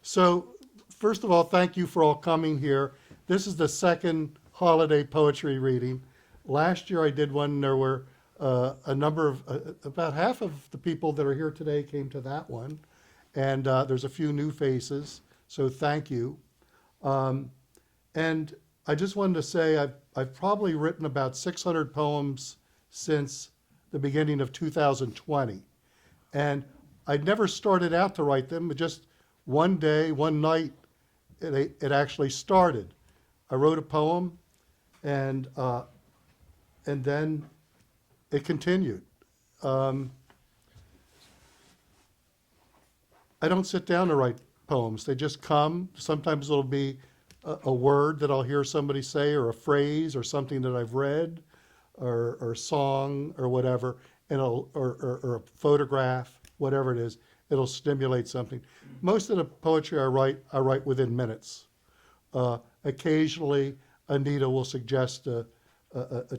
So, first of all, thank you for all coming here. This is the second holiday poetry reading. Last year I did one, there were a number of, about half of the people that are here today came to that one. And there's a few new faces, so thank you. Um, and I just wanted to say I've probably written about 600 poems since the beginning of 2020. And I'd never started out to write them, but just one day, one night, it actually started. I wrote a poem, and and then it continued. Um, I don't sit down to write poems; they just come. Sometimes it'll be a word that I'll hear somebody say, or a phrase, or something that I've read, or a song, or whatever, and or a photograph, whatever it is, it'll stimulate something. Most of the poetry I write within minutes. Occasionally, Anita will suggest a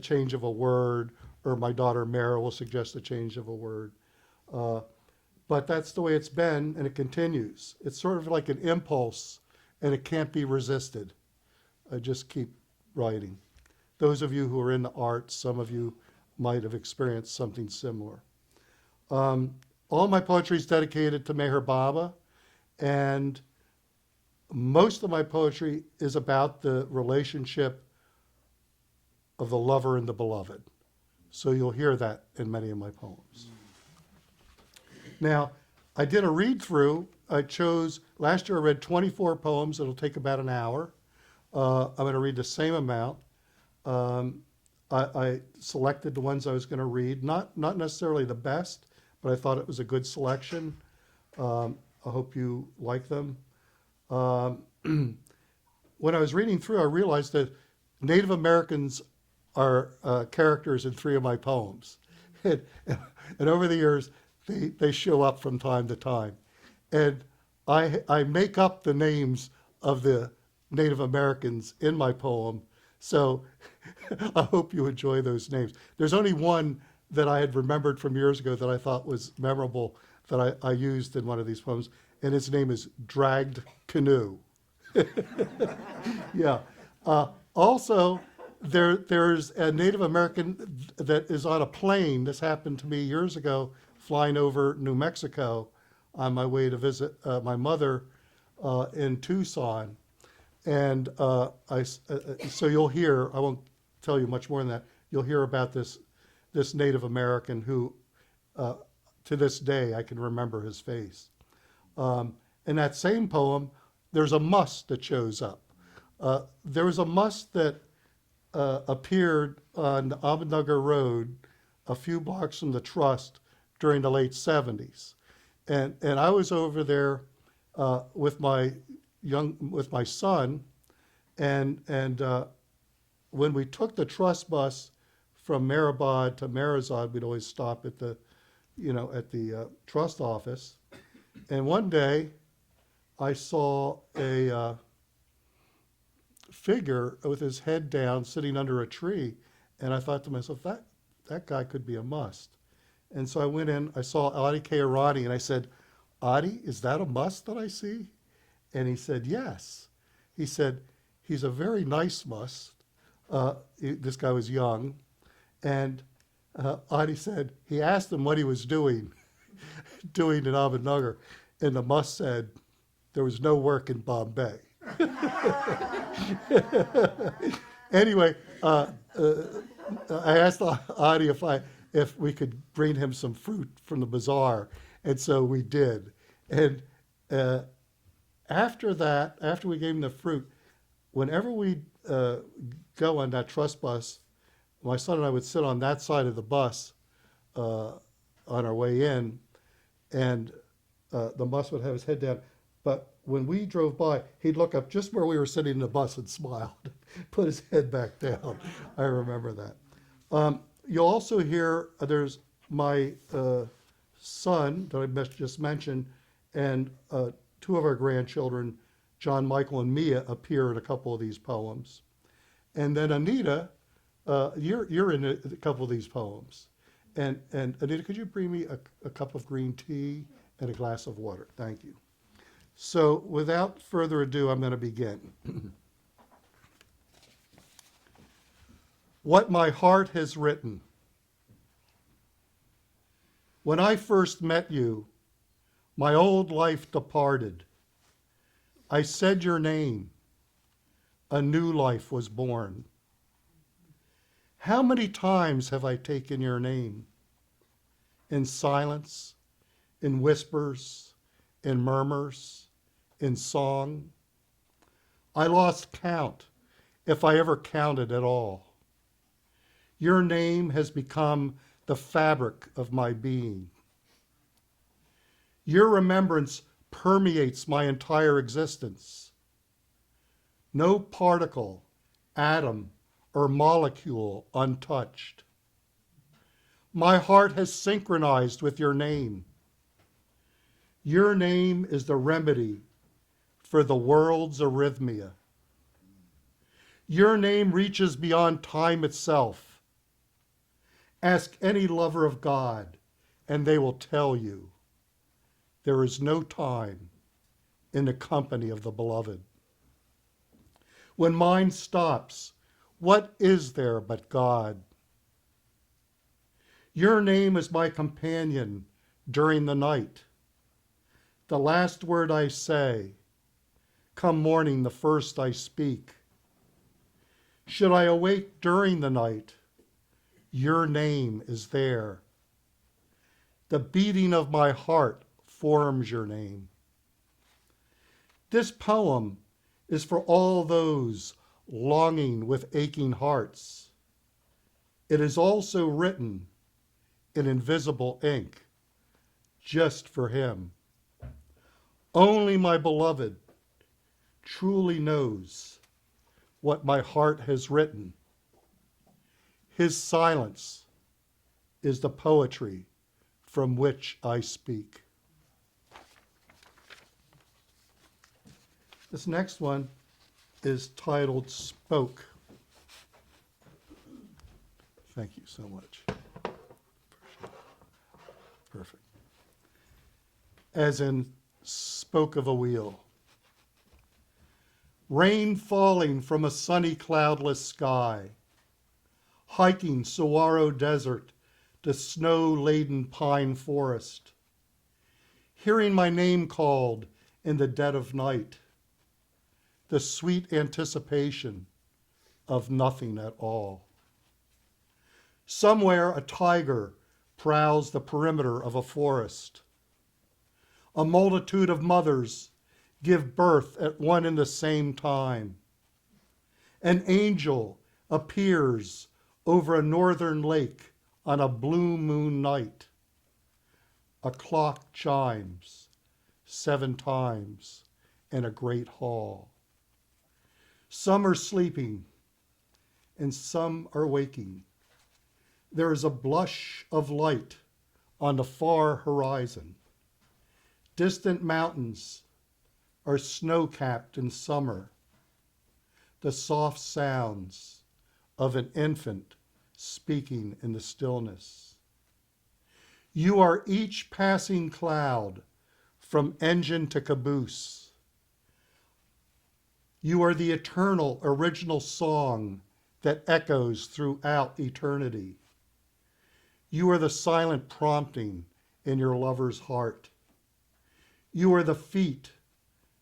change of a word, or my daughter Mara will suggest a change of a word. Uh, but that's the way it's been, and it continues. It's sort of like an impulse, and it can't be resisted. I just keep writing. Those of you who are in the arts, some of you might have experienced something similar. Um, all my poetry is dedicated to Meher Baba, and most of my poetry is about the relationship of the lover and the beloved. So you'll hear that in many of my poems. Now, I did a read through. Last year I read 24 poems. It'll take about an hour. I'm going to read the same amount. Um, I selected the ones I was going to read, not necessarily the best, but I thought it was a good selection. I hope you like them. Um, when I was reading through, I realized that Native Americans are characters in three of my poems. And, and over the years, they show up from time to time. And I make up the names of the Native Americans in my poem. So I hope you enjoy those names. There's only one that I had remembered from years ago that I thought was memorable that I used in one of these poems, and his name is Dragged Canoe. Yeah. Also, there's a Native American that is on a plane. This happened to me years ago, flying over New Mexico on my way to visit my mother in Tucson. And so you'll hear, I won't tell you much more than that, you'll hear about this Native American who, to this day, I can remember his face. In that same poem, there's a must that shows up. There was a must that appeared on the Abednugger Road a few blocks from the Trust during the late 70s. And I was over there with my son, and when we took the Trust bus from Mehrabad to Marizad, we'd always stop at the Trust office. And one day, I saw a figure with his head down, sitting under a tree, and I thought to myself, that guy could be a must. And so I went in, I saw Adi Kairani, and I said, Adi, is that a must that I see? And he said, yes. He said, he's a very nice must. This guy was young. And Adi said, he asked him what he was doing in Ahmednagar. And the must said, there was no work in Bombay. Anyway, I asked Adi if we could bring him some fruit from the bazaar, and so we did. And after we gave him the fruit, whenever we go on that Trust bus, my son and I would sit on that side of the bus on our way in, and the bus would have his head down. But when we drove by, he'd look up just where we were sitting in the bus and smiled, put his head back down. I remember that. You'll also hear there's my son that I just mentioned, and two of our grandchildren, John Michael and Mia, appear in a couple of these poems. And then Anita, you're in a couple of these poems. And Anita, could you bring me a cup of green tea and a glass of water? Thank you. So without further ado, I'm going to begin. What my heart has written. When I first met you, my old life departed. I said your name. A new life was born. How many times have I taken your name? In silence, in whispers, in murmurs, in song. I lost count, if I ever counted at all. Your name has become the fabric of my being. Your remembrance permeates my entire existence. No particle, atom, or molecule untouched. My heart has synchronized with your name. Your name is the remedy for the world's arrhythmia. Your name reaches beyond time itself. Ask any lover of God, and they will tell you there is no time in the company of the beloved. When mind stops, what is there but God? Your name is my companion during the night. The last word I say, come morning the first I speak. Should I awake during the night, your name is there. The beating of my heart forms your name. This poem is for all those longing with aching hearts. It is also written in invisible ink, just for him. Only my beloved truly knows what my heart has written. His silence is the poetry from which I speak. This next one is titled Spoke. Thank you so much. Perfect. As in spoke of a wheel. Rain falling from a sunny cloudless sky. Hiking saguaro desert to snow-laden pine forest. Hearing my name called in the dead of night. The sweet anticipation of nothing at all. Somewhere a tiger prowls the perimeter of a forest. A multitude of mothers give birth at one and the same time. An angel appears over a northern lake on a blue moon night. A clock chimes 7 times in a great hall. Some are sleeping and some are waking. There is a blush of light on the far horizon. Distant mountains are snow-capped in summer. The soft sounds of an infant speaking in the stillness. You are each passing cloud from engine to caboose. You are the eternal original song that echoes throughout eternity. You are the silent prompting in your lover's heart. You are the feet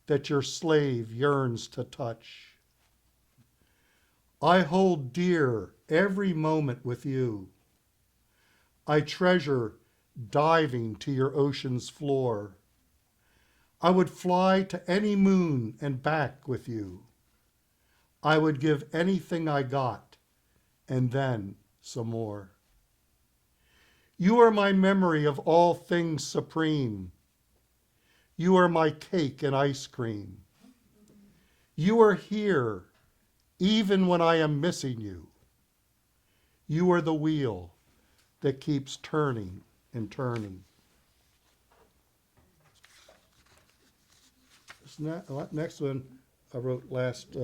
that your slave yearns to touch. I hold dear every moment with you. I treasure diving to your ocean's floor. I would fly to any moon and back with you. I would give anything I got and then some more. You are my memory of all things supreme. You are my cake and ice cream. You are here even when I am missing you. You are the wheel that keeps turning and turning. This next one I wrote last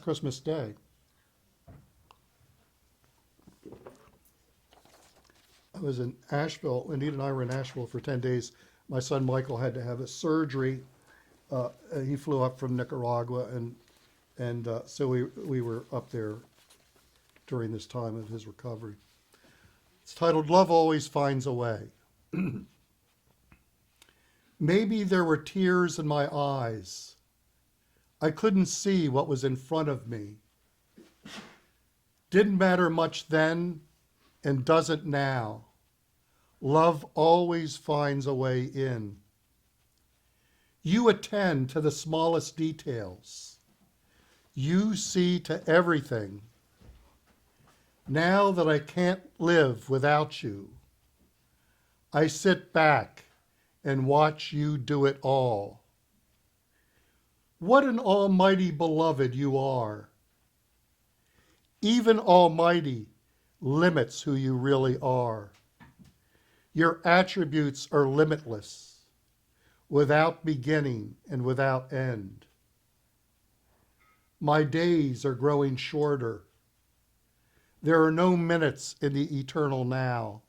Christmas Day. I was in Asheville. Anita and I were in Asheville for 10 days. My son Michael had to have a surgery He flew up from Nicaragua, and so we were up there during this time of his recovery. It's titled "Love Always Finds a Way." Maybe there were tears in my eyes. I couldn't see what was in front of me. Didn't matter much then and doesn't now. Love always finds a way in. You attend to the smallest details. You see to everything. Now that I can't live without you, I sit back and watch you do it all. What an almighty beloved you are. Even almighty limits who you really are. Your attributes are limitless, without beginning and without end. My days are growing shorter. There are no minutes in the eternal now.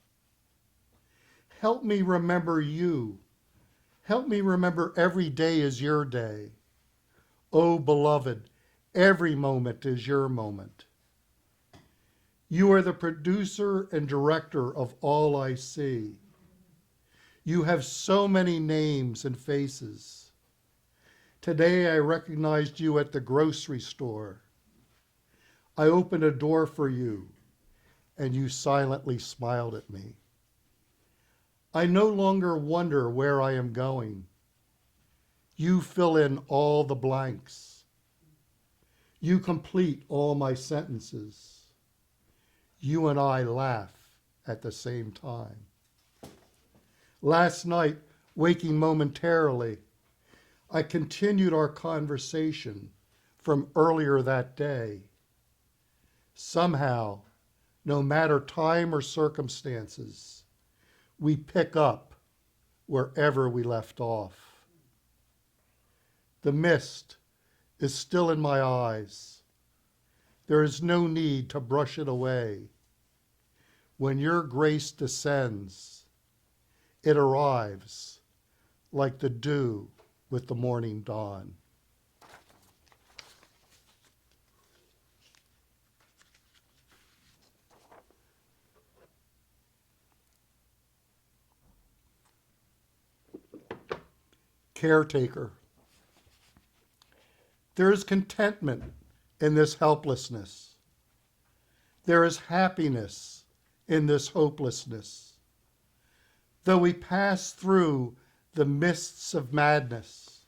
Help me remember you. Help me remember every day is your day. Oh, beloved, every moment is your moment. You are the producer and director of all I see. You have so many names and faces. Today I recognized you at the grocery store. I opened a door for you, and you silently smiled at me. I no longer wonder where I am going. You fill in all the blanks. You complete all my sentences. You and I laugh at the same time. Last night, waking momentarily, I continued our conversation from earlier that day. Somehow, no matter time or circumstances, we pick up wherever we left off. The mist is still in my eyes. There is no need to brush it away. When your grace descends, it arrives like the dew with the morning dawn. Caretaker. There is contentment in this helplessness. There is happiness in this hopelessness. Though we pass through the mists of madness,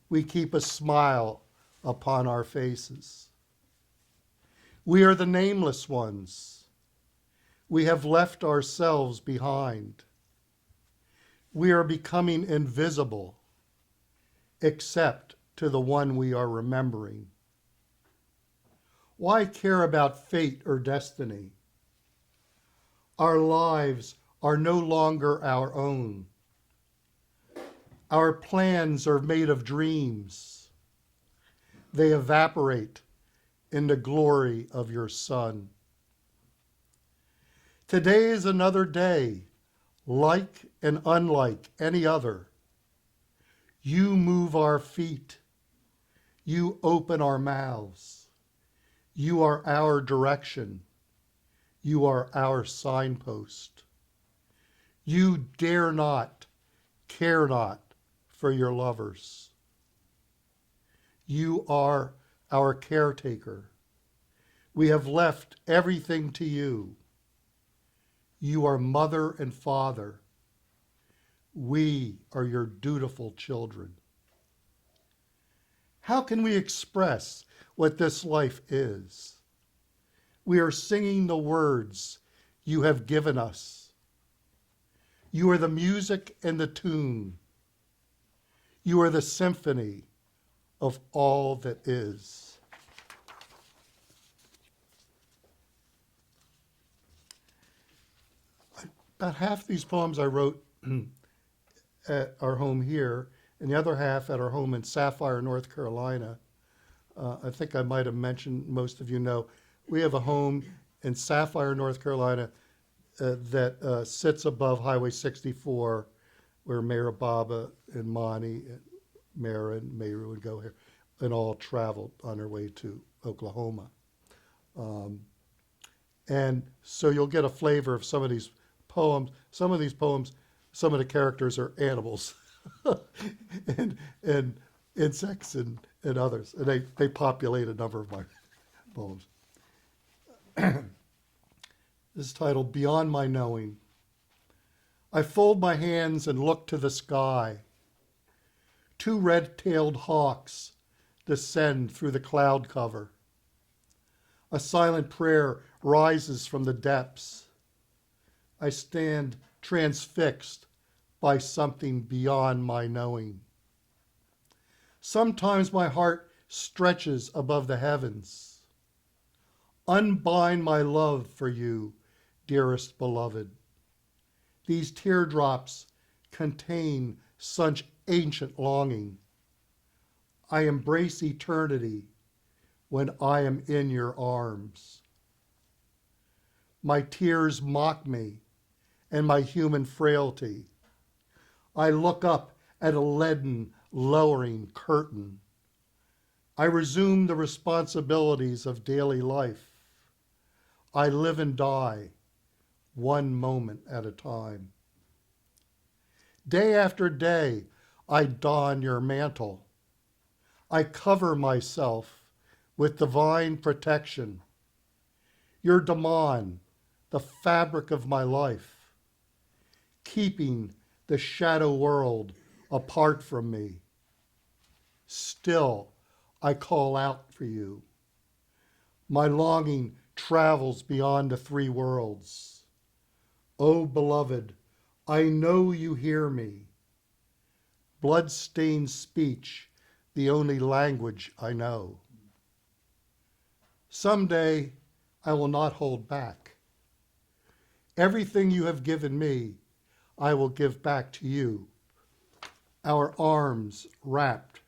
we keep a smile upon our faces. We are the nameless ones. We have left ourselves behind. We are becoming invisible, except to the one we are remembering. Why care about fate or destiny? Our lives are no longer our own. Our plans are made of dreams. They evaporate in the glory of your Son. Today is another day, like and unlike any other. You move our feet. You open our mouths. You are our direction. You are our signpost. You dare not, care not for your lovers. You are our caretaker. We have left everything to you. You are mother and father. We are your dutiful children. How can we express what this life is? We are singing the words you have given us. You are the music and the tune. You are the symphony of all that is. About half these poems I wrote at our home here, and the other half at our home in Sapphire, North Carolina. I think I might have mentioned, most of you know, we have a home in Sapphire, North Carolina that sits above Highway 64, where Mayor Baba and Monty Mara and Meru and Goher, and all traveled on their way to Oklahoma. And so you'll get a flavor of some of these poems. Some of these poems, some of the characters are animals and insects and others. And they populate a number of my poems. This is titled Beyond My Knowing. I fold my hands and look to the sky. Two red-tailed hawks descend through the cloud cover. A silent prayer rises from the depths. I stand transfixed by something beyond my knowing. Sometimes my heart stretches above the heavens. Unbind my love for you, dearest beloved. These teardrops contain such ancient longing. I embrace eternity when I am in your arms. My tears mock me and my human frailty. I look up at a leaden, lowering curtain. I resume the responsibilities of daily life. I live and die, one moment at a time. Day after day, I don your mantle. I cover myself with divine protection. Your Daman, the fabric of my life, keeping the shadow world apart from me. Still, I call out for you. My longing travels beyond the three worlds. Oh, beloved, I know you hear me. Blood-stained speech, the only language I know. Someday, I will not hold back. Everything you have given me, I will give back to you. Our arms wrapped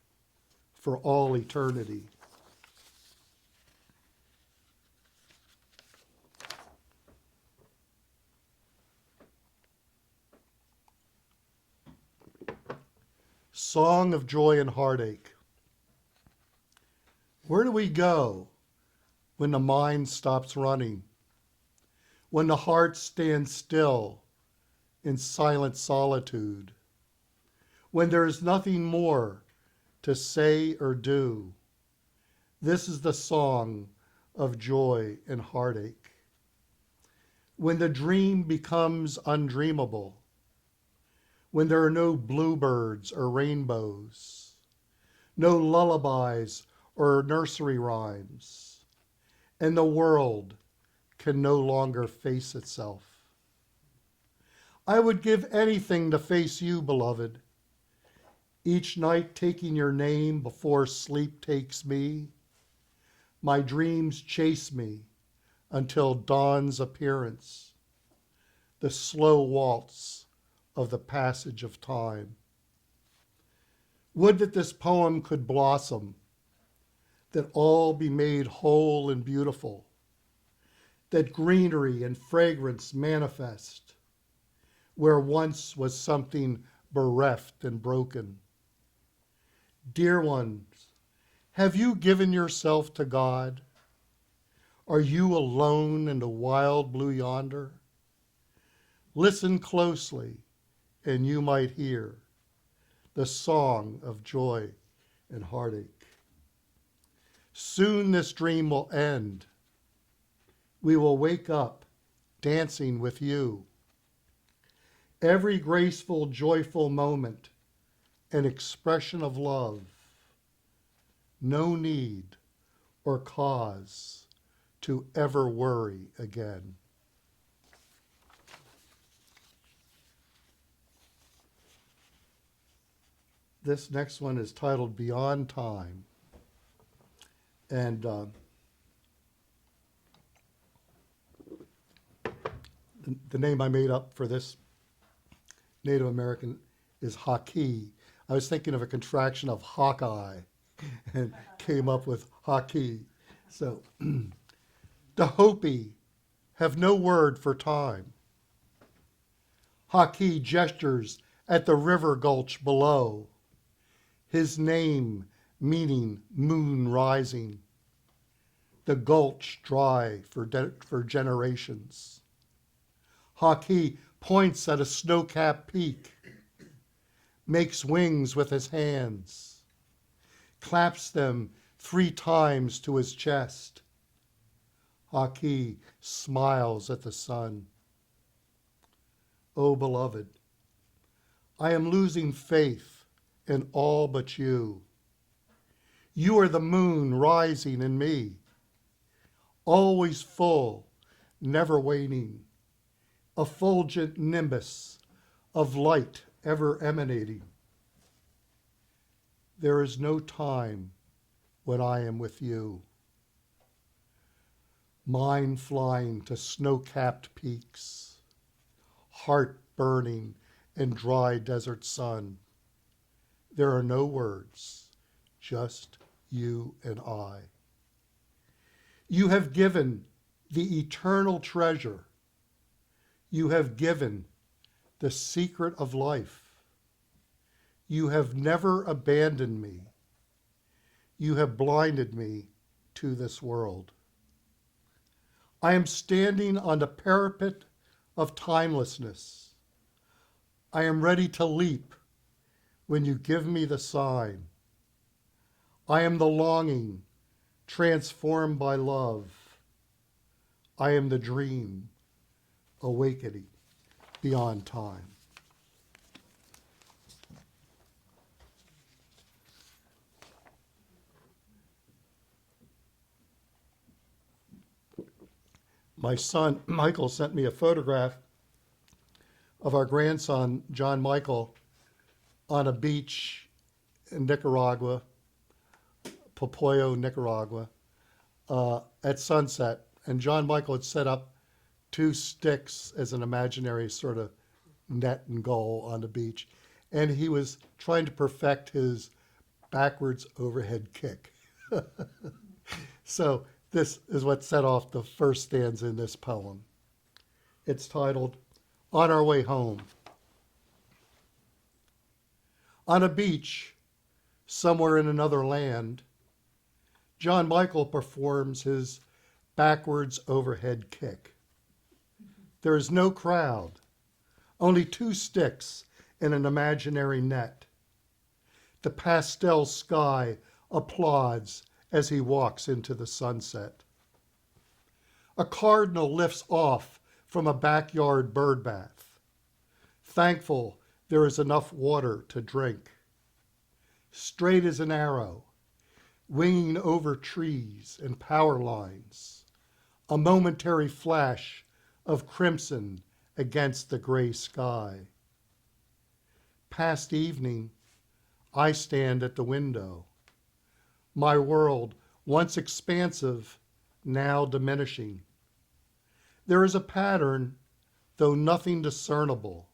for all eternity. Song of Joy and Heartache. Where do we go when the mind stops running? When the heart stands still in silent solitude? When there is nothing more to say or do? This is the song of joy and heartache. When the dream becomes undreamable, when there are no bluebirds or rainbows, no lullabies or nursery rhymes, and the world can no longer face itself. I would give anything to face you, beloved, each night taking your name before sleep takes me. My dreams chase me until dawn's appearance, the slow waltz of the passage of time. Would that this poem could blossom, that all be made whole and beautiful, that greenery and fragrance manifest where once was something bereft and broken. Dear ones, have you given yourself to God? Are you alone in the wild blue yonder? Listen closely, and you might hear the song of joy and heartache. Soon this dream will end. We will wake up dancing with you. Every graceful, joyful moment, an expression of love. No need or cause to ever worry again. This next one is titled Beyond Time. And the name I made up for this Native American is Haki. I was thinking of a contraction of Hawkeye and came up with Haki. So, the Hopi have no word for time. Haki gestures at the river gulch below. his name meaning moon rising, the gulch dry for generations. Haki points at a snow-capped peak, makes wings with his hands, claps them 3 times to his chest. Haki smiles at the sun. Oh, beloved, I am losing faith in all but you. You are the moon rising in me, always full, never waning, a fulgent nimbus of light ever emanating. There is no time when I am with you. Mind flying to snow-capped peaks, heart burning in dry desert sun. There are no words, just you and I. You have given the eternal treasure. You have given the secret of life. You have never abandoned me. You have blinded me to this world. I am standing on the parapet of timelessness. I am ready to leap when you give me the sign. I am the longing transformed by love. I am the dream awakening beyond time. My son, Michael, sent me a photograph of our grandson, John Michael, on a beach in Nicaragua, Popoyo, Nicaragua, at sunset. And John Michael had set up 2 sticks as an imaginary sort of net and goal on the beach. And he was trying to perfect his backwards overhead kick. So this is what set off the first stanza in this poem. It's titled, On Our Way Home. On a beach, somewhere in another land, John Michael performs his backwards overhead kick. There is no crowd, only 2 sticks in an imaginary net. The pastel sky applauds as he walks into the sunset. A cardinal lifts off from a backyard bird bath, thankful there is enough water to drink. Straight as an arrow, winging over trees and power lines, a momentary flash of crimson against the gray sky. Past evening, I stand at the window. My world, once expansive, now diminishing. There is a pattern, though nothing discernible.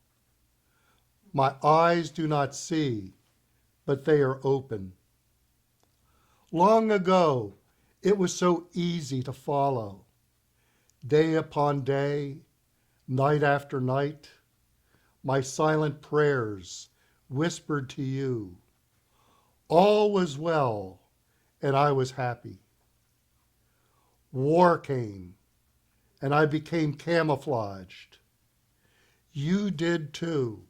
My eyes do not see, but they are open. Long ago, it was so easy to follow. Day upon day, night after night, my silent prayers whispered to you. All was well, and I was happy. War came, and I became camouflaged. You did too.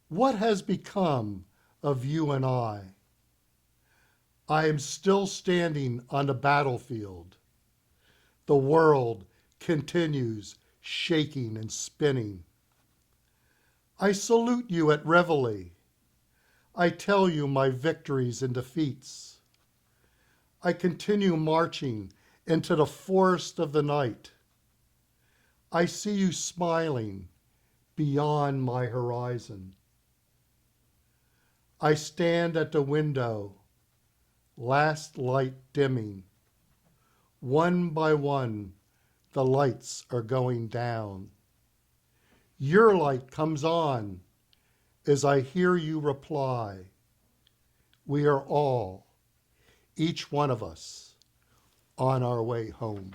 What has become of you and I? I am still standing on the battlefield. The world continues shaking and spinning. I salute you at reveille. I tell you my victories and defeats. I continue marching into the forest of the night. I see you smiling beyond my horizon. I stand at the window, last light dimming. One by one, the lights are going down. Your light comes on as I hear you reply. We are all, each one of us, on our way home.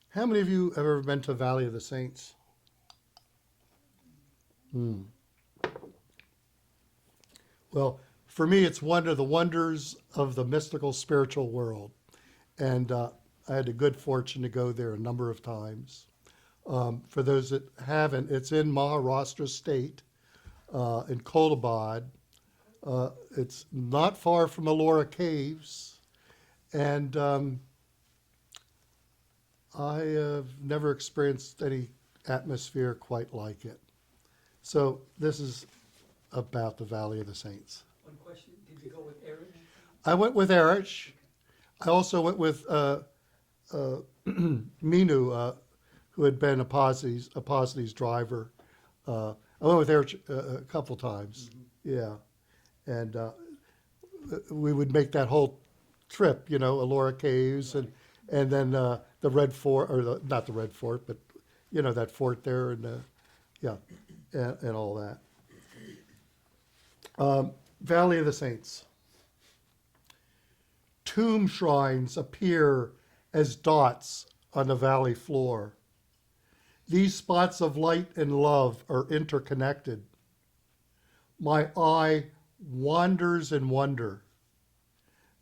How many of you have ever been to Valley of the Saints? Well, for me, it's one of the wonders of the mystical spiritual world. And I had the good fortune to go there a number of times. For those that haven't, it's in Maharashtra state, in Kolabad. It's not far from Ellora Caves. And I have never experienced any atmosphere quite like it. So this is about the Valley of the Saints. One question, did you go with Eric? I went with Erich. I also went with Minu, who had been Aposi's driver. I went with Erich a couple times. Yeah. And we would make that whole trip, Ellora Caves and then the Red Fort, or not the Red Fort, but, that fort there and, and all that. Valley of the Saints. Tomb shrines appear as dots on the valley floor. These spots of light and love are interconnected. My eye wanders in wonder.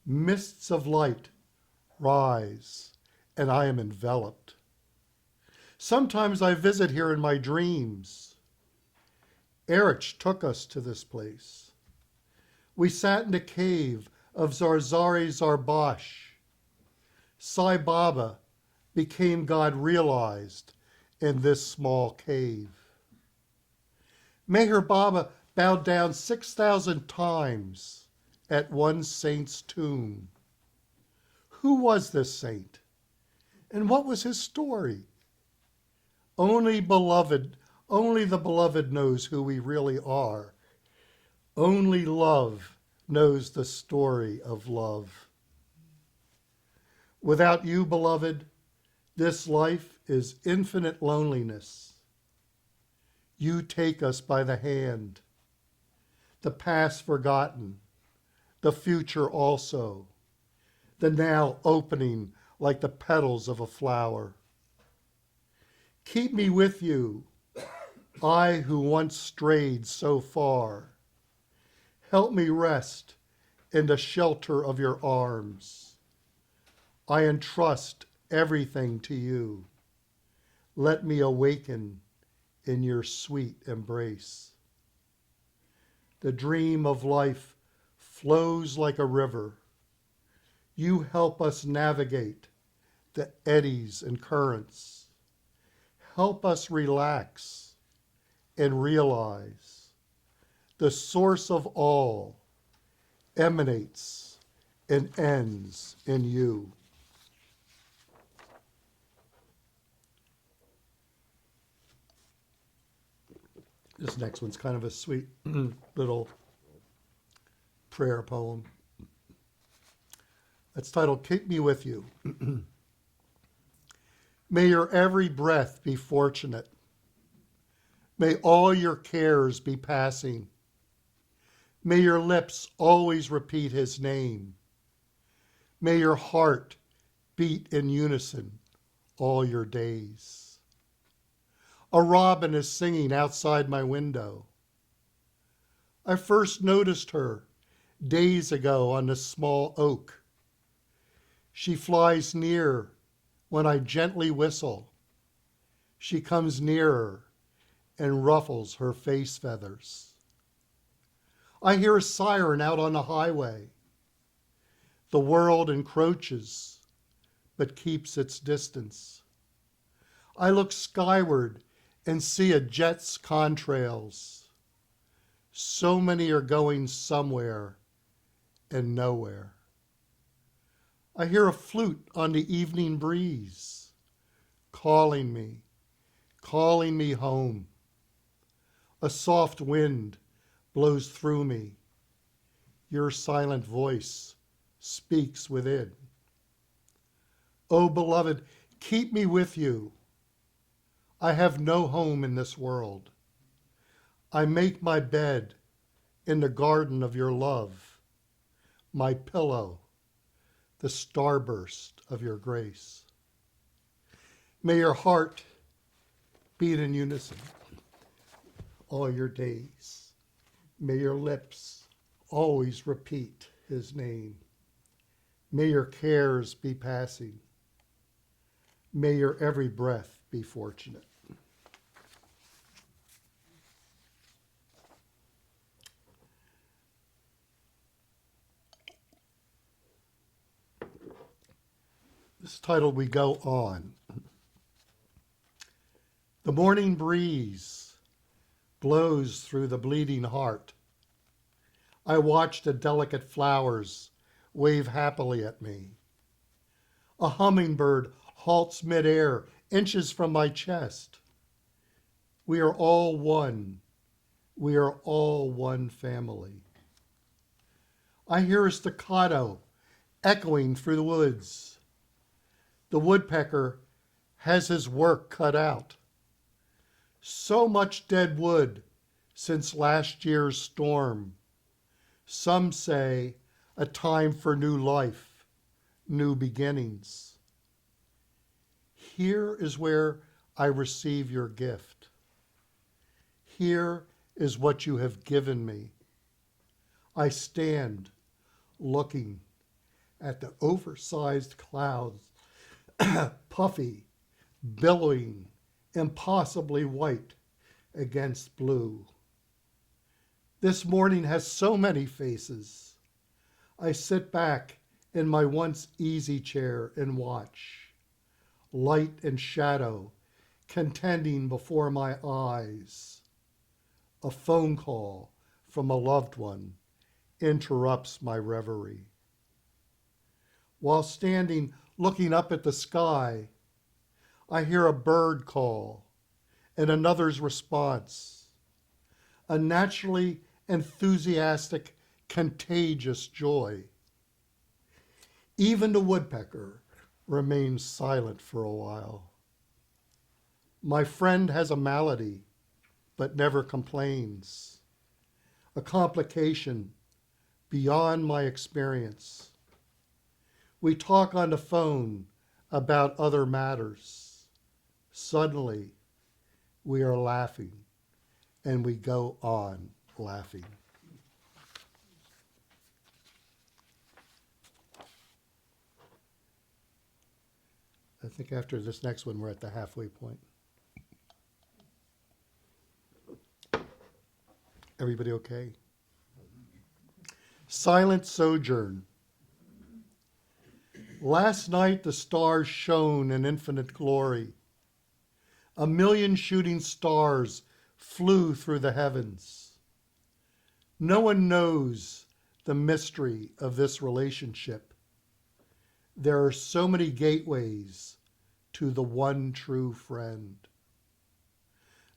Mists of light rise, and I am enveloped. Sometimes I visit here in my dreams. Erich took us to this place. We sat in a cave of Zarzari Zarbash. Sai Baba became God realized in this small cave. Meher Baba bowed down 6,000 times at one saint's tomb. Who was this saint? And what was his story? Only the beloved knows who we really are. Only love knows the story of love. Without you, beloved, this life is infinite loneliness. You take us by the hand, the past forgotten, the future also, the now opening like the petals of a flower. Keep me with you, I who once strayed so far. Help me rest in the shelter of your arms. I entrust everything to you. Let me awaken in your sweet embrace. The dream of life flows like a river. You help us navigate the eddies and currents. Help us relax and realize the source of all emanates and ends in you. This next one's kind of a sweet little prayer poem. It's titled, Keep Me With You. May your every breath be fortunate. May all your cares be passing. May your lips always repeat his name. May your heart beat in unison all your days. A robin is singing outside my window. I first noticed her days ago on the small oak. She flies near when I gently whistle. She comes nearer and ruffles her face feathers. I hear a siren out on the highway. The world encroaches, but keeps its distance. I look skyward and see a jet's contrails. So many are going somewhere and nowhere. I hear a flute on the evening breeze, calling me home. A soft wind blows through me. Your silent voice speaks within. Oh, beloved, keep me with you. I have no home in this world. I make my bed in the garden of your love, my pillow, the starburst of your grace. May your heart beat in unison all your days. May your lips always repeat his name. May your cares be passing. May your every breath be fortunate. This is titled We Go On. The morning breeze blows through the bleeding heart. I watch the delicate flowers wave happily at me. A hummingbird halts midair, inches from my chest. We are all one. We are all one family. I hear a staccato echoing through the woods. The woodpecker has his work cut out. So much dead wood since last year's storm. Some say a time for new life, new beginnings. Here is where I receive your gift. Here is what you have given me. I stand looking at the oversized clouds, puffy, billowing, impossibly white against blue. This morning has so many faces. I sit back in my once easy chair and watch. Light and shadow contending before my eyes. A phone call from a loved one interrupts my reverie. While standing looking up at the sky, I hear a bird call and another's response. A naturally enthusiastic, contagious joy. Even the woodpecker remains silent for a while. My friend has a malady, but never complains. A complication beyond my experience. We talk on the phone about other matters. Suddenly, we are laughing, and we go on laughing. I think after this next one, we're at the halfway point. Everybody okay? Silent sojourn. Last night the stars shone in infinite glory. 1,000,000 shooting stars flew through the heavens. No one knows the mystery of this relationship. There are so many gateways to the one true friend.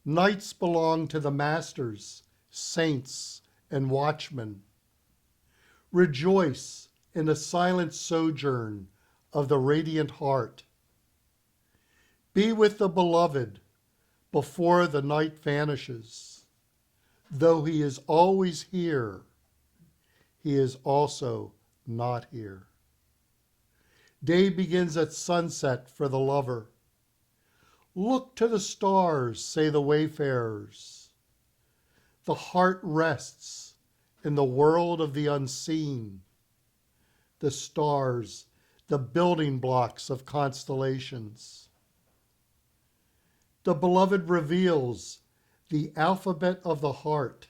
Nights belong to the masters, saints, and watchmen. Rejoice in the silent sojourn of the radiant heart. Be with the beloved before the night vanishes. Though he is always here, he is also not here. Day begins at sunset for the lover. Look to the stars, say the wayfarers. The heart rests in the world of the unseen. The stars, the building blocks of constellations. The beloved reveals the alphabet of the heart.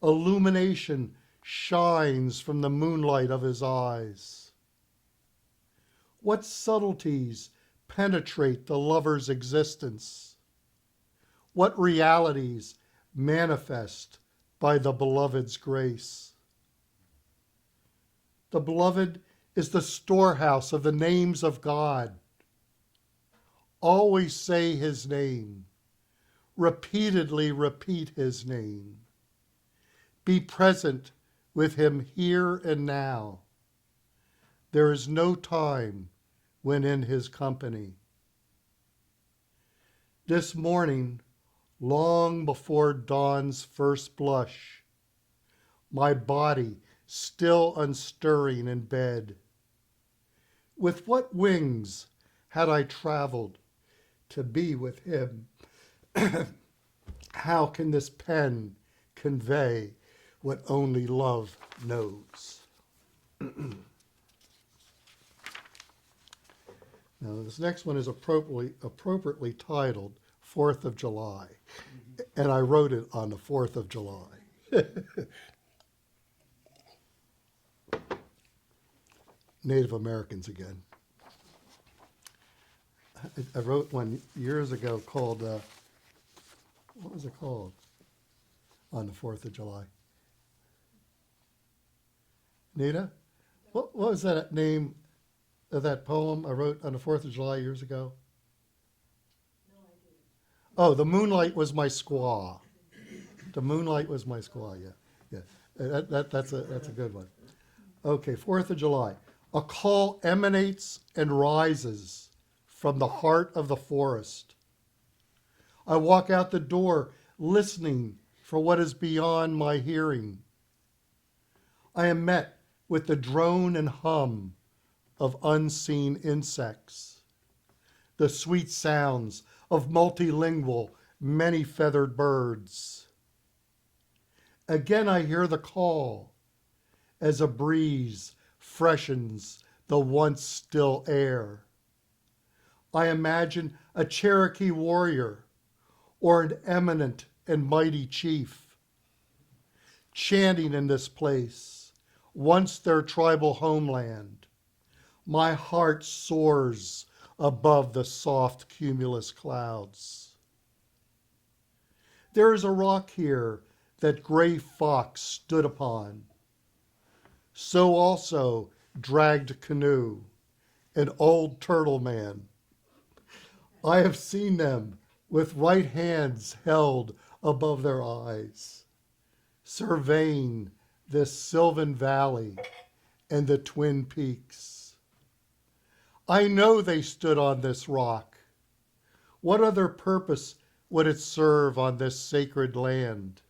Illumination shines from the moonlight of his eyes. What subtleties penetrate the lover's existence? What realities manifest by the beloved's grace? The beloved is the storehouse of the names of God. Always say his name. Repeatedly repeat his name. Be present with him here and now. There is no time when in his company. This morning, long before dawn's first blush, my body still unstirring in bed. With what wings had I traveled to be with him? How can this pen convey what only love knows. Now, this next one is appropriately titled 4th of July, and I wrote it on the 4th of July. Native Americans again. I wrote one years ago called, what was it called? On the 4th of July. Nita, what was that name of that poem I wrote on the 4th of July years ago? No idea. Oh, the moonlight was my squaw. The moonlight was my squaw, yeah. That's a good one. Okay, 4th of July. A call emanates and rises from the heart of the forest. I walk out the door listening for what is beyond my hearing. I am met with the drone and hum of unseen insects, the sweet sounds of multilingual, many-feathered birds. Again I hear the call as a breeze freshens the once still air. I imagine a Cherokee warrior or an eminent and mighty chief chanting in this place, once their tribal homeland. My heart soars above the soft cumulus clouds. There is a rock here that gray fox stood upon. So also dragged canoe, an old turtle man. I have seen them with right hands held above their eyes, surveying this sylvan valley and the Twin Peaks. I know they stood on this rock. What other purpose would it serve on this sacred land?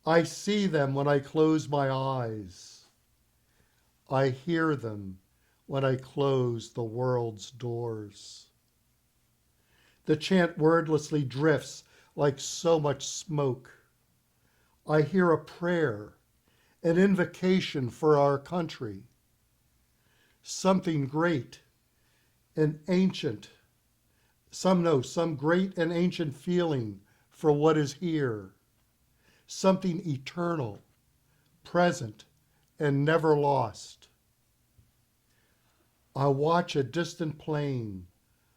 I see them when I close my eyes. I hear them when I close the world's doors. The chant wordlessly drifts like so much smoke. I hear a prayer, an invocation for our country. Something great and ancient, some great and ancient feeling for what is here. Something eternal, present, and never lost. I watch a distant plane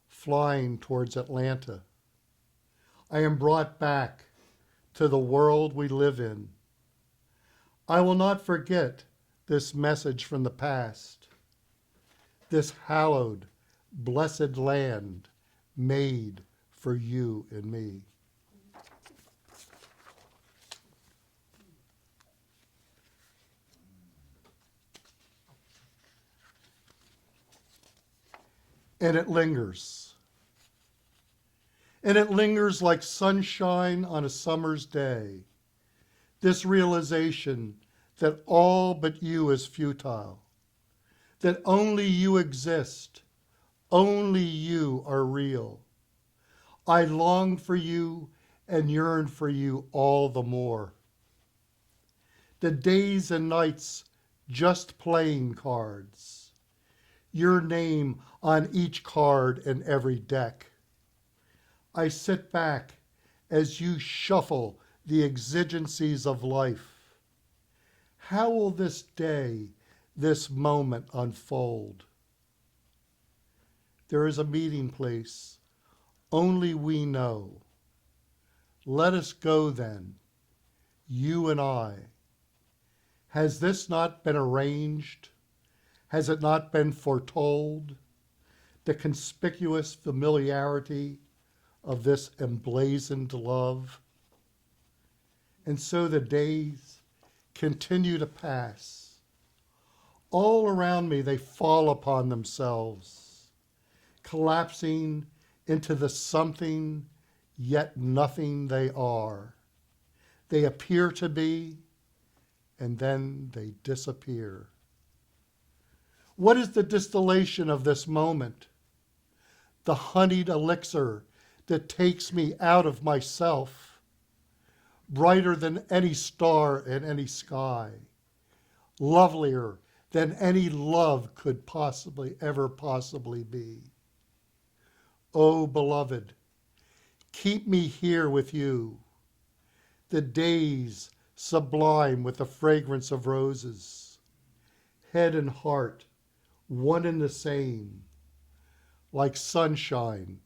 flying towards Atlanta. I am brought back to the world we live in. I will not forget this message from the past, this hallowed, blessed land made for you and me. And it lingers. And it lingers like sunshine on a summer's day. This realization that all but you is futile, that only you exist, only you are real. I long for you and yearn for you all the more. The days and nights just playing cards. Your name on each card and every deck. I sit back as you shuffle the exigencies of life. How will this day, this moment unfold? There is a meeting place only we know. Let us go then, you and I. Has this not been arranged? Has it not been foretold? The conspicuous familiarity of this emblazoned love. And so the days continue to pass. All around me they fall upon themselves, collapsing into the something yet nothing they are. They appear to be, and then they disappear. What is the distillation of this moment? The honeyed elixir that takes me out of myself, brighter than any star in any sky, lovelier than any love could ever possibly be. Oh, beloved, keep me here with you, the days sublime with the fragrance of roses, head and heart, one and the same, like sunshine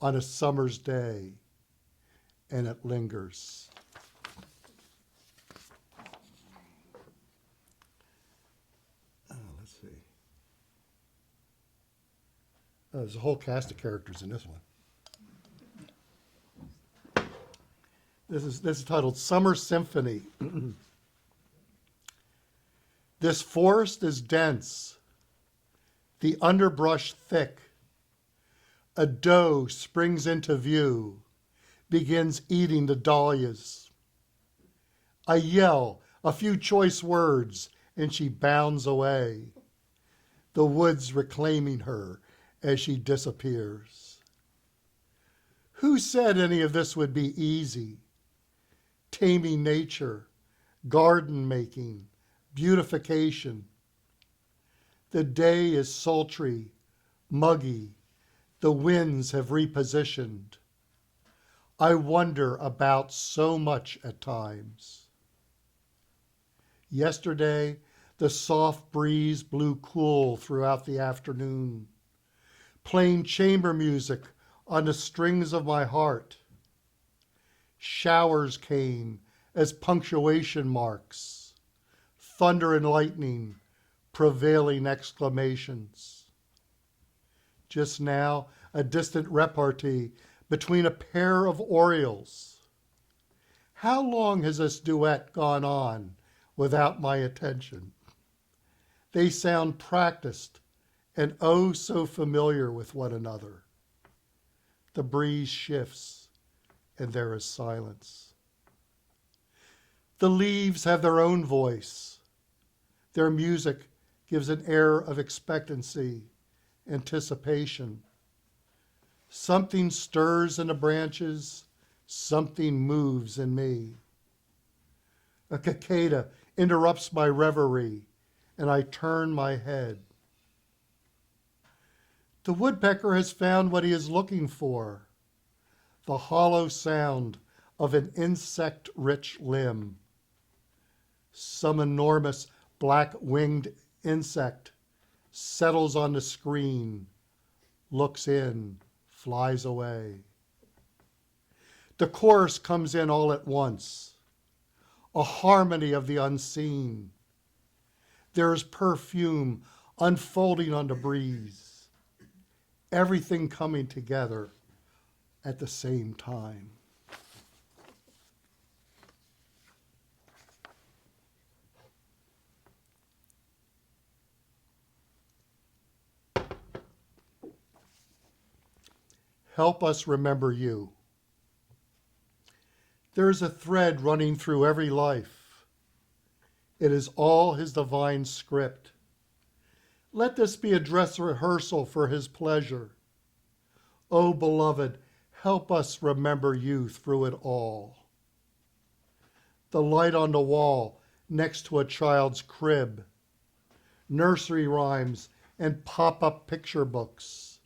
on a summer's day, and it lingers. Let's see. There's a whole cast of characters in this one. This is titled Summer Symphony. This forest is dense, the underbrush thick. A doe springs into view, begins eating the dahlias. I yell a few choice words, and she bounds away, the woods reclaiming her as she disappears. Who said any of this would be easy? Taming nature, garden making, beautification. The day is sultry, muggy. The winds have repositioned. I wonder about so much at times. Yesterday, the soft breeze blew cool throughout the afternoon, playing chamber music on the strings of my heart. Showers came as punctuation marks, thunder and lightning, prevailing exclamations. Just now, a distant repartee between a pair of orioles. How long has this duet gone on without my attention? They sound practiced and oh so familiar with one another. The breeze shifts and there is silence. The leaves have their own voice. Their music gives an air of expectancy, anticipation. Something stirs in the branches, something moves in me. A cicada interrupts my reverie, and I turn my head. The woodpecker has found what he is looking for, the hollow sound of an insect-rich limb. Some enormous black-winged insect settles on the screen, looks in, flies away. The chorus comes in all at once, a harmony of the unseen. There is perfume unfolding on the breeze, everything coming together at the same time. Help us remember you. There is a thread running through every life. It is all his divine script. Let this be a dress rehearsal for his pleasure. O beloved, help us remember you through it all. The light on the wall next to a child's crib, nursery rhymes and pop-up picture books,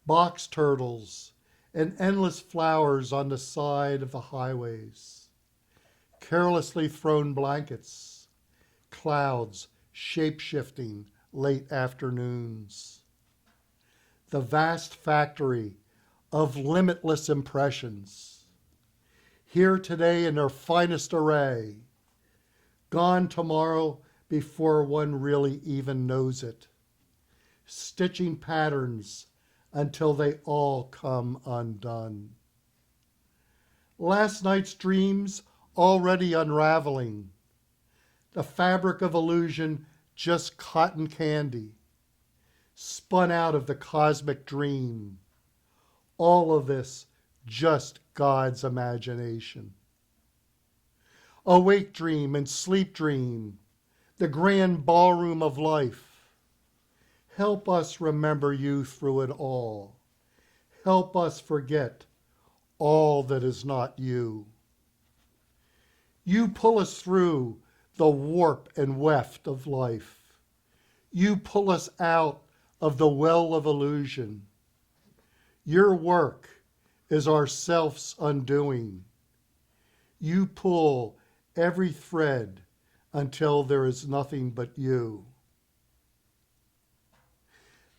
box turtles and endless flowers on the side of the highways, carelessly thrown blankets, clouds shape-shifting late afternoons. The vast factory of limitless impressions, here today in their finest array, gone tomorrow before one really even knows it, stitching patterns until they all come undone. Last night's dreams already unraveling, the fabric of illusion just cotton candy, spun out of the cosmic dream. All of this just God's imagination. Awake dream and sleep dream, the grand ballroom of life. Help us remember you through it all. Help us forget all that is not you. You pull us through the warp and weft of life. You pull us out of the well of illusion. Your work is our self's undoing. You pull every thread until there is nothing but you.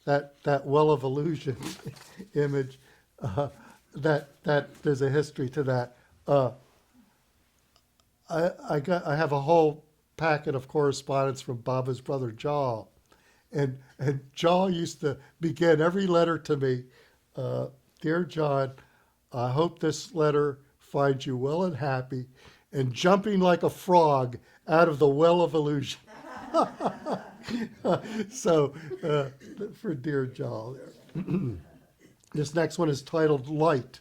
That well of illusion image, that there's a history to that. I have a whole packet of correspondence from Baba's brother Jal, and Jal used to begin every letter to me, Dear John, I hope this letter finds you well and happy, and jumping like a frog out of the well of illusion. So, for Dear Jal there. This next one is titled Light.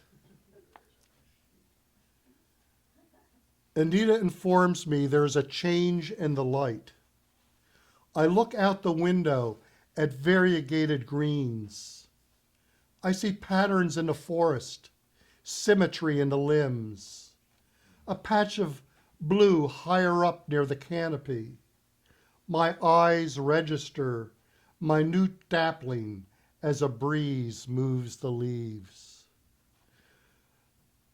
Anita informs me there is a change in the light. I look out the window at variegated greens. I see patterns in the forest, symmetry in the limbs, a patch of blue higher up near the canopy. My eyes register minute dappling as a breeze moves the leaves.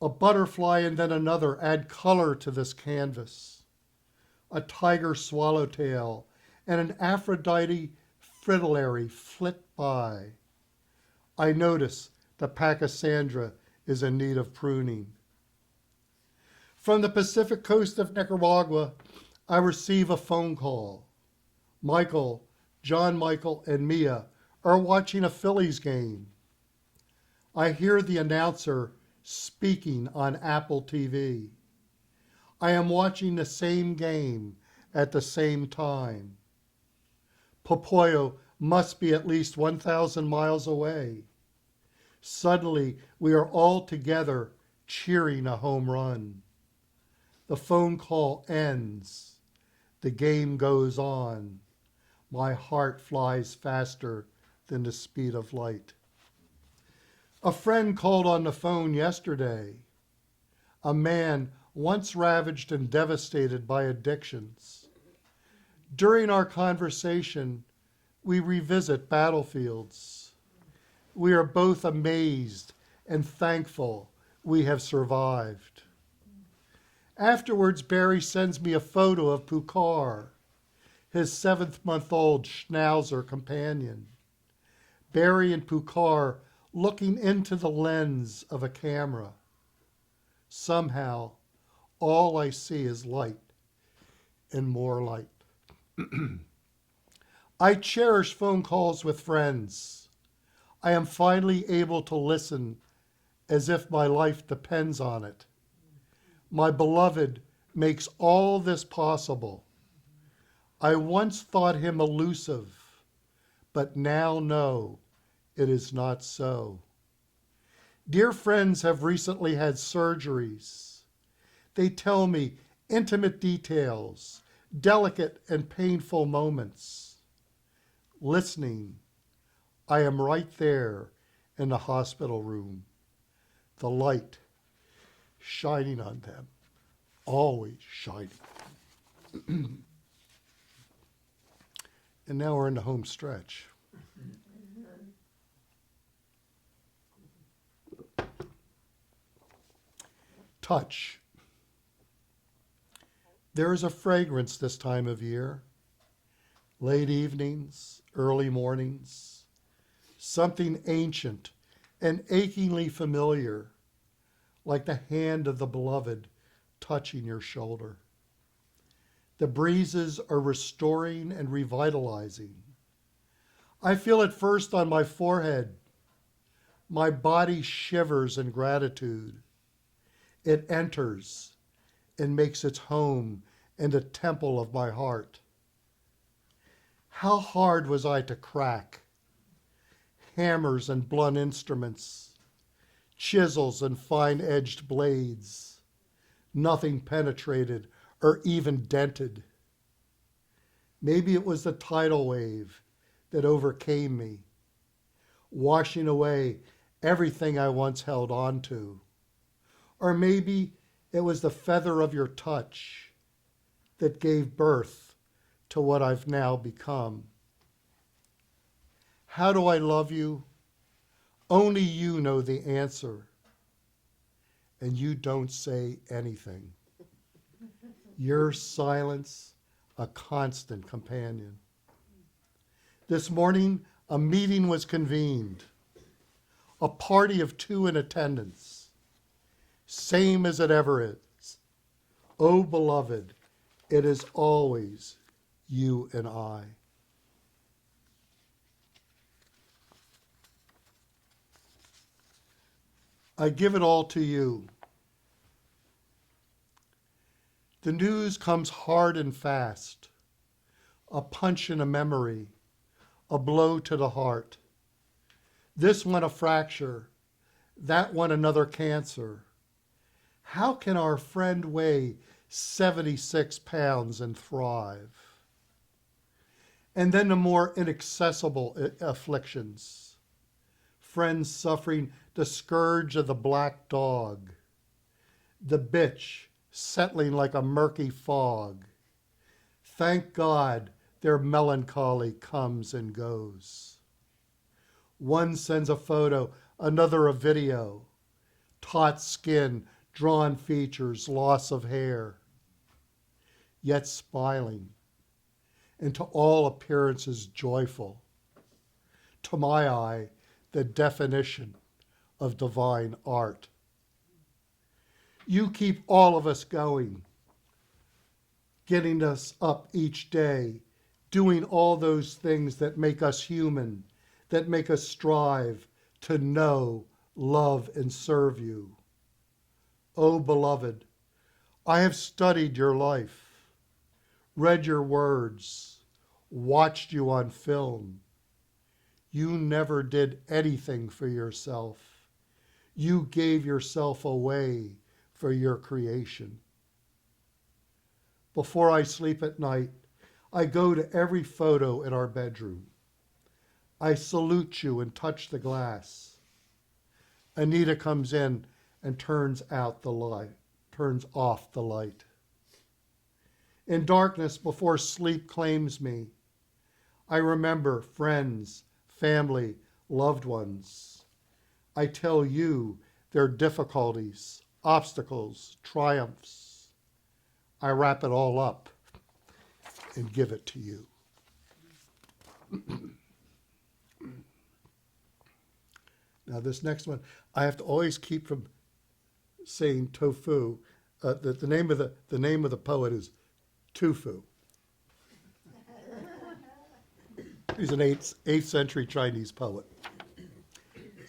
A butterfly and then another add color to this canvas. A tiger swallowtail and an Aphrodite fritillary flit by. I notice the Pachysandra is in need of pruning. From the Pacific coast of Nicaragua, I receive a phone call. Michael, John Michael, and Mia are watching a Phillies game. I hear the announcer speaking on Apple TV. I am watching the same game at the same time. Popoyo must be at least 1,000 miles away. Suddenly, we are all together cheering a home run. The phone call ends. The game goes on. My heart flies faster than the speed of light. A friend called on the phone yesterday. A man once ravaged and devastated by addictions. During our conversation, we revisit battlefields. We are both amazed and thankful we have survived. Afterwards, Barry sends me a photo of Pukar, his 7-month-old Schnauzer companion. Barry and Pukar looking into the lens of a camera. Somehow, all I see is light and more light. I cherish phone calls with friends. I am finally able to listen as if my life depends on it. My beloved makes all this possible. I once thought him elusive, but now know it is not so. Dear friends have recently had surgeries. They tell me intimate details, delicate and painful moments. Listening, I am right there in the hospital room, the light shining on them, always shining. And now we're in the home stretch. Touch. There is a fragrance this time of year. Late evenings, early mornings, something ancient and achingly familiar, like the hand of the beloved touching your shoulder. The breezes are restoring and revitalizing. I feel it first on my forehead. My body shivers in gratitude. It enters and makes its home in the temple of my heart. How hard was I to crack? Hammers and blunt instruments, chisels and fine-edged blades. Nothing penetrated or even dented. Maybe it was the tidal wave that overcame me, washing away everything I once held on to. Or maybe It was the feather of your touch that gave birth to what I've now become. How do I love you? Only you know the answer. And you don't say anything. Your silence, a constant companion. This morning, a meeting was convened. A party of 2 in attendance. Same as it ever is. Oh, beloved, it is always you and I. I give it all to you. The news comes hard and fast, a punch in a memory, a blow to the heart. This one a fracture, that one another cancer. How can our friend weigh 76 pounds and thrive? And then the more inaccessible afflictions. Friends suffering the scourge of the black dog, the bitch settling like a murky fog. Thank God their melancholy comes and goes. One sends a photo, another a video, taut skin, drawn features, loss of hair, yet smiling, and to all appearances joyful. To my eye, the definition of divine art. You keep all of us going, getting us up each day, doing all those things that make us human, that make us strive to know, love, and serve you. Oh, beloved, I have studied your life, read your words, watched you on film. You never did anything for yourself. You gave yourself away for your creation. Before I sleep at night, I go to every photo in our bedroom. I salute you and touch the glass. Anita comes in and turns off the light. In darkness, before sleep claims me, I remember friends, family, loved ones. I tell you their difficulties, obstacles, triumphs. I wrap it all up and give it to you. Now this next one, I have to always keep from saying tofu. The name of the poet is Tufu. He's an 8th century Chinese poet.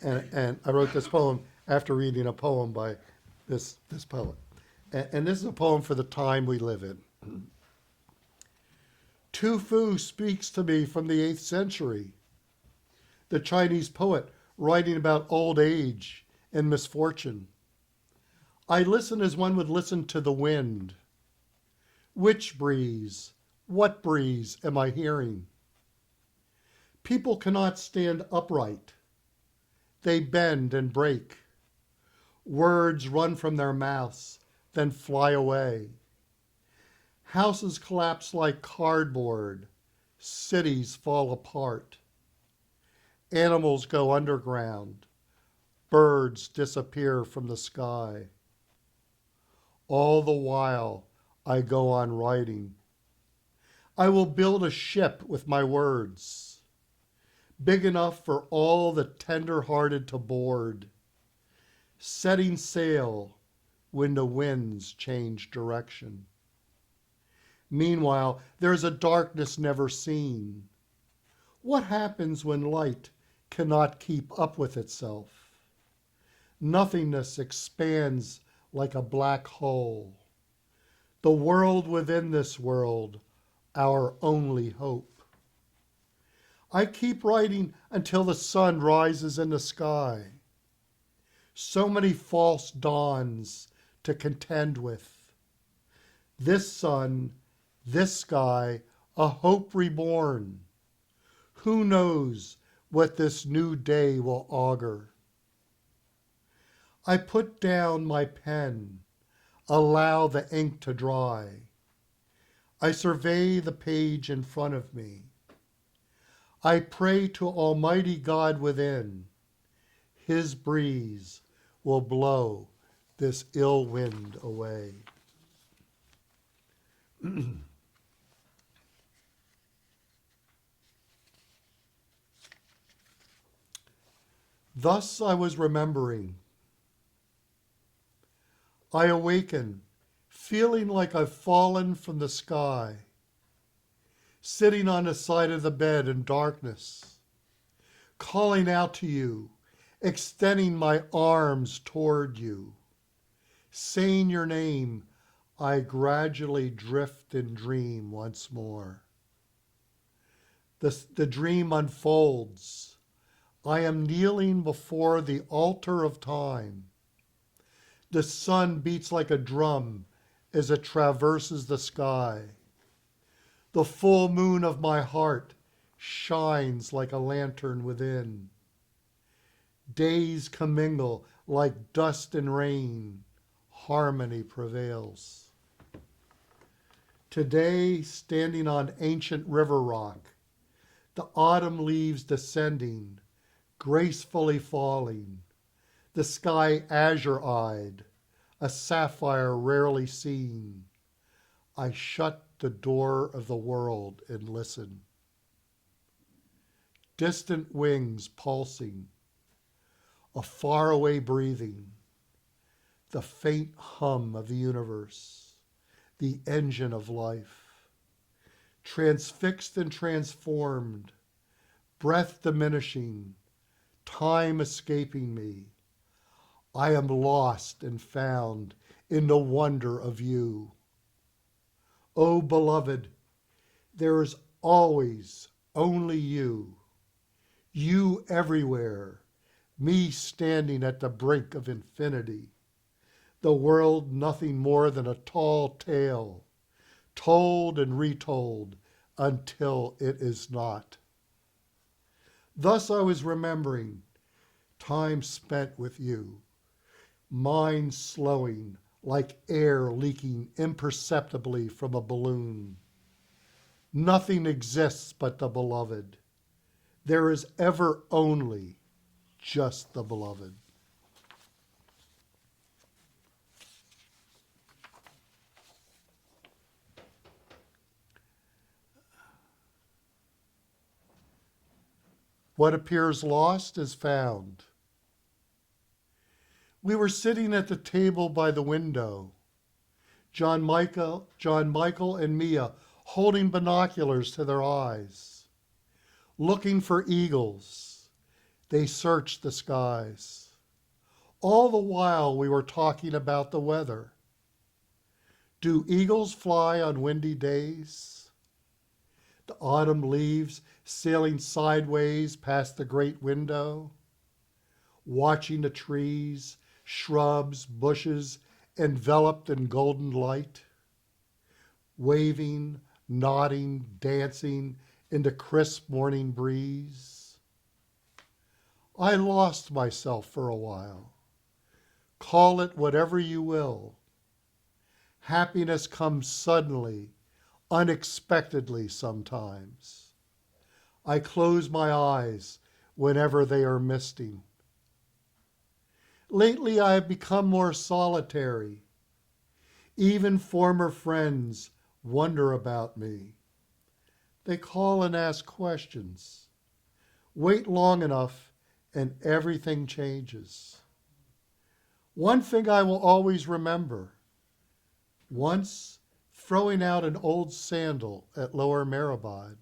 And I wrote this poem after reading a poem by this poet. And this is a poem for the time we live in. Tufu speaks to me from the 8th century. The Chinese poet writing about old age and misfortune. I listen as one would listen to the wind. Which breeze? What breeze am I hearing? People cannot stand upright. They bend and break. Words run from their mouths, then fly away. Houses collapse like cardboard. Cities fall apart. Animals go underground. Birds disappear from the sky. All the while, I go on writing. I will build a ship with my words, big enough for all the tender-hearted to board, setting sail when the winds change direction. Meanwhile, there's a darkness never seen. What happens when light cannot keep up with itself? Nothingness expands like a black hole. The world within this world, our only hope. I keep writing until the sun rises in the sky. So many false dawns to contend with. This sun, this sky, a hope reborn. Who knows what this new day will augur? I put down my pen. allow the ink to dry. I survey the page in front of me. I pray to Almighty God within. His breeze will blow this ill wind away. Thus I was remembering. I awaken, feeling like I've fallen from the sky, sitting on the side of the bed in darkness, calling out to you, extending my arms toward you. Saying your name, I gradually drift and dream once more. The dream unfolds. I am kneeling before the altar of time. The sun beats like a drum as it traverses the sky. The full moon of my heart shines like a lantern within. Days commingle like dust and rain. Harmony prevails. Today, standing on ancient river rock, the autumn leaves descending, gracefully falling, the sky azure-eyed, a sapphire rarely seen. I shut the door of the world and listen. Distant wings pulsing, a faraway breathing, the faint hum of the universe, the engine of life. Transfixed and transformed, breath diminishing, time escaping me. I am lost and found in the wonder of you. O beloved, there is always only you. You everywhere, me standing at the brink of infinity. The world nothing more than a tall tale, told and retold until it is not. Thus I was remembering time spent with you, mind slowing like air leaking imperceptibly from a balloon. Nothing exists but the beloved. There is ever only just the beloved. What appears lost is found. We were sitting at the table by the window. John Michael, and Mia holding binoculars to their eyes. Looking for eagles, they searched the skies. All the while we were talking about the weather. Do eagles fly on windy days? The autumn leaves sailing sideways past the great window, watching the trees, shrubs, bushes enveloped in golden light, waving, nodding, dancing in the crisp morning breeze. I lost myself for a while. Call it whatever you will. Happiness comes suddenly, unexpectedly sometimes. I close my eyes whenever they are misting. Lately I have become more solitary. Even former friends wonder about me. They call and ask questions. Wait long enough and everything changes. One thing I will always remember. Once throwing out an old sandal at Lower Maribod.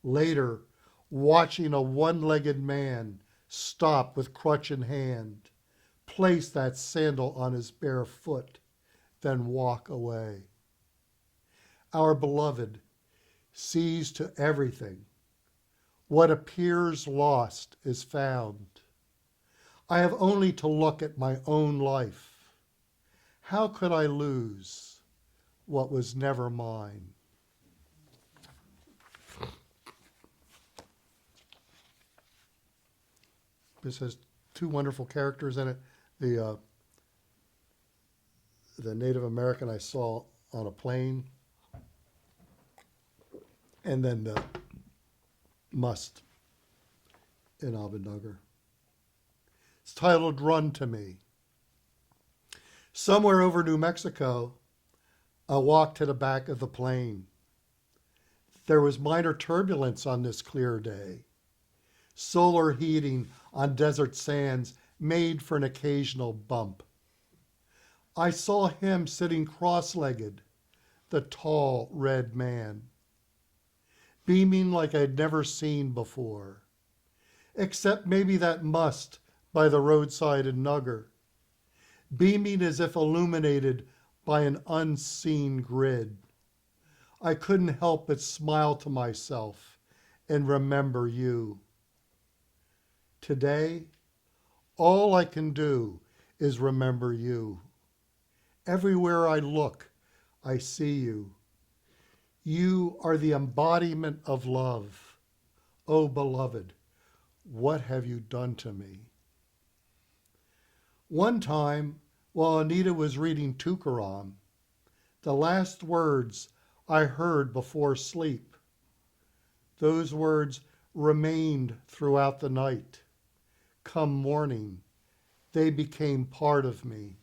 Later, watching a one-legged man stop with crutch in hand, place that sandal on his bare foot, then walk away. Our beloved sees to everything. What appears lost is found. I have only to look at my own life. How could I lose what was never mine? This has two wonderful characters in it. the Native American I saw on a plane, and then the must in Abednagar. It's titled Run to Me. Somewhere over New Mexico, I walked to the back of the plane. There was minor turbulence on this clear day. Solar heating on desert sands made for an occasional bump. I saw him sitting cross-legged, the tall red man, beaming like I'd never seen before, except maybe that must by the roadside in Nugger, beaming as if illuminated by an unseen grid. I couldn't help but smile to myself and remember you. Today, all I can do is remember you. Everywhere I look, I see you. You are the embodiment of love. Oh, beloved, what have you done to me? One time, while Anita was reading Tukaram, the last words I heard before sleep, those words remained throughout the night. Come morning, they became part of me.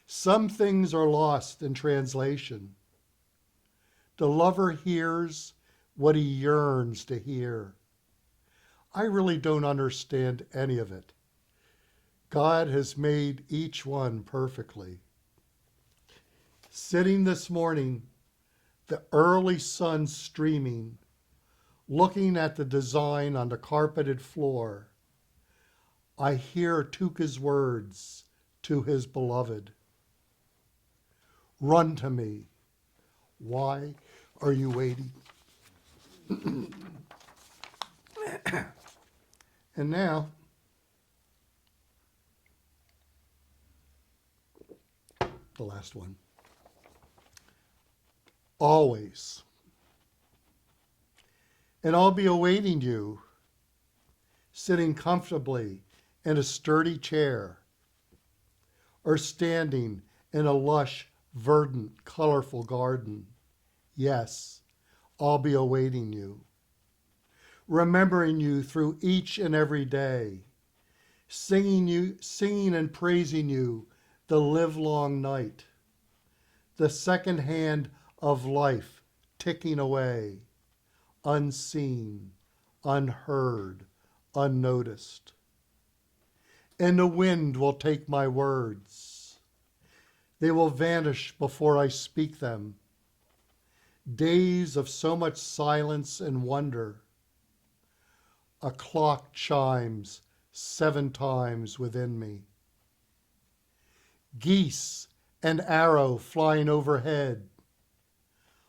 Some things are lost in translation. The lover hears what he yearns to hear. I really don't understand any of it. God has made each one perfectly. Sitting this morning, the early sun streaming, looking at the design on the carpeted floor, I hear Tuka's words to his beloved. Run to me. Why are you waiting? And now, the last one. Always. And I'll be awaiting you, sitting comfortably in a sturdy chair, or standing in a lush, verdant, colorful garden. Yes, I'll be awaiting you, remembering you through each and every day, singing and praising you the livelong night, the second hand of life ticking away, unseen, unheard, unnoticed. And the wind will take my words. They will vanish before I speak them. Days of so much silence and wonder. A clock chimes 7 times within me. Geese and arrow flying overhead.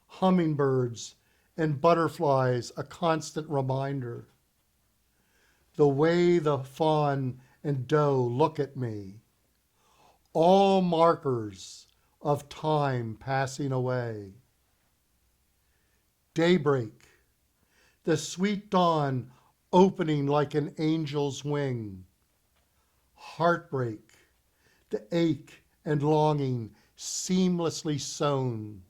Hummingbirds and butterflies a constant reminder. The way the fawn and doe look at me. All markers of time passing away. Daybreak, the sweet dawn opening like an angel's wing. Heartbreak, the ache and longing seamlessly sewn.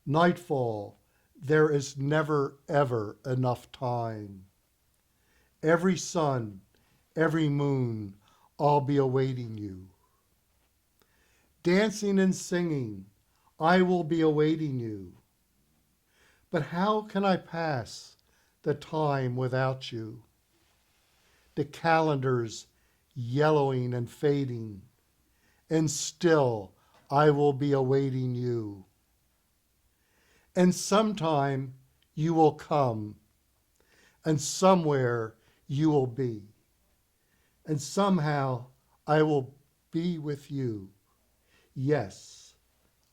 Nightfall, there is never, ever enough time. Every sun, every moon, I'll be awaiting you. Dancing and singing, I will be awaiting you. But how can I pass the time without you? The calendars yellowing and fading, and still I will be awaiting you. And sometime you will come, and somewhere you will be, and somehow I will be with you. Yes,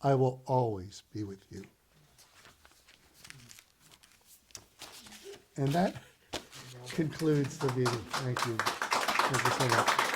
I will always be with you. And that concludes the meeting. Thank you. Thank you so much.